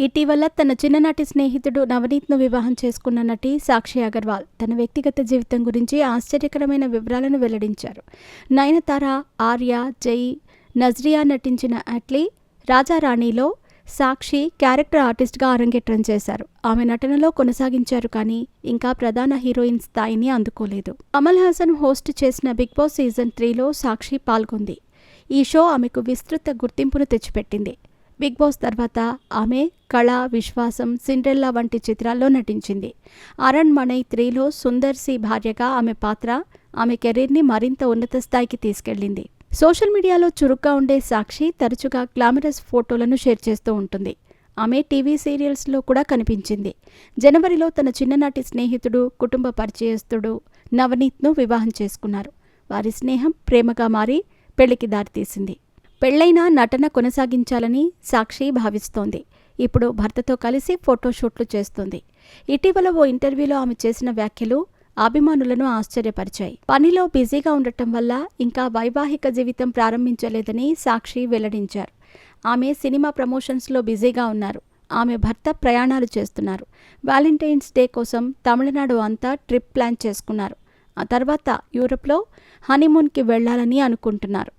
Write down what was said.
ఇటీవల తన చిన్ననాటి స్నేహితుడు నవనీత్‌ను వివాహం చేసుకున్న నటి సాక్షి అగర్వాల్ తన వ్యక్తిగత జీవితం గురించి ఆశ్చర్యకరమైన వివరాలను వెల్లడించారు. నయనతార, ఆర్య, జై, నజ్రియా నటించిన అట్లీ, రాజారాణిలో సాక్షి క్యారెక్టర్ ఆర్టిస్ట్గా అరంగేట్రం చేశారు. ఆమె నటనలో కొనసాగించారు కానీ ఇంకా ప్రధాన హీరోయిన్ స్థాయిని అందుకోలేదు. కమల్ హాసన్ హోస్ట్ చేసిన బిగ్ బాస్ సీజన్ 3లో సాక్షి పాల్గొంది. ఈ షో ఆమెకు విస్తృత గుర్తింపును తెచ్చిపెట్టింది. బిగ్ బాస్ తర్వాత ఆమె కళ, విశ్వాసం, సిండ్రెల్లా వంటి చిత్రాల్లో నటించింది. అరణ్మనై 3లో సుందర్ సి భార్యగా ఆమె పాత్ర ఆమె కెరీర్ని మరింత ఉన్నత స్థాయికి తీసుకెళ్లింది. సోషల్ మీడియాలో చురుగ్గా ఉండే సాక్షి తరచుగా గ్లామరస్ ఫోటోలను షేర్ చేస్తూ ఉంటుంది. ఆమె టీవీ సీరియల్స్లో కూడా కనిపించింది. జనవరిలో తన చిన్ననాటి స్నేహితుడు, కుటుంబ పరిచయస్తుడు నవనీత్‌ను వివాహం చేసుకున్నారు. వారి స్నేహం ప్రేమగా మారి పెళ్లికి దారితీసింది. పెళ్లైనా నటన కొనసాగించాలని సాక్షి భావిస్తోంది. ఇప్పుడు భర్తతో కలిసి ఫోటోషూట్లు చేస్తోంది. ఇటీవల ఓ ఇంటర్వ్యూలో ఆమె చేసిన వ్యాఖ్యలు అభిమానులను ఆశ్చర్యపరిచాయి. పనిలో బిజీగా ఉండటం వల్ల ఇంకా వైవాహిక జీవితం ప్రారంభించలేదని సాక్షి వెల్లడించారు. ఆమె సినిమా ప్రమోషన్స్లో బిజీగా ఉన్నారు. ఆమె భర్త ప్రయాణాలు చేస్తున్నారు. వ్యాలంటైన్స్ డే కోసం తమిళనాడు అంతా ట్రిప్ ప్లాన్ చేసుకున్నారు. ఆ తర్వాత యూరప్లో హనీమూన్కి వెళ్లాలని అనుకుంటున్నారు.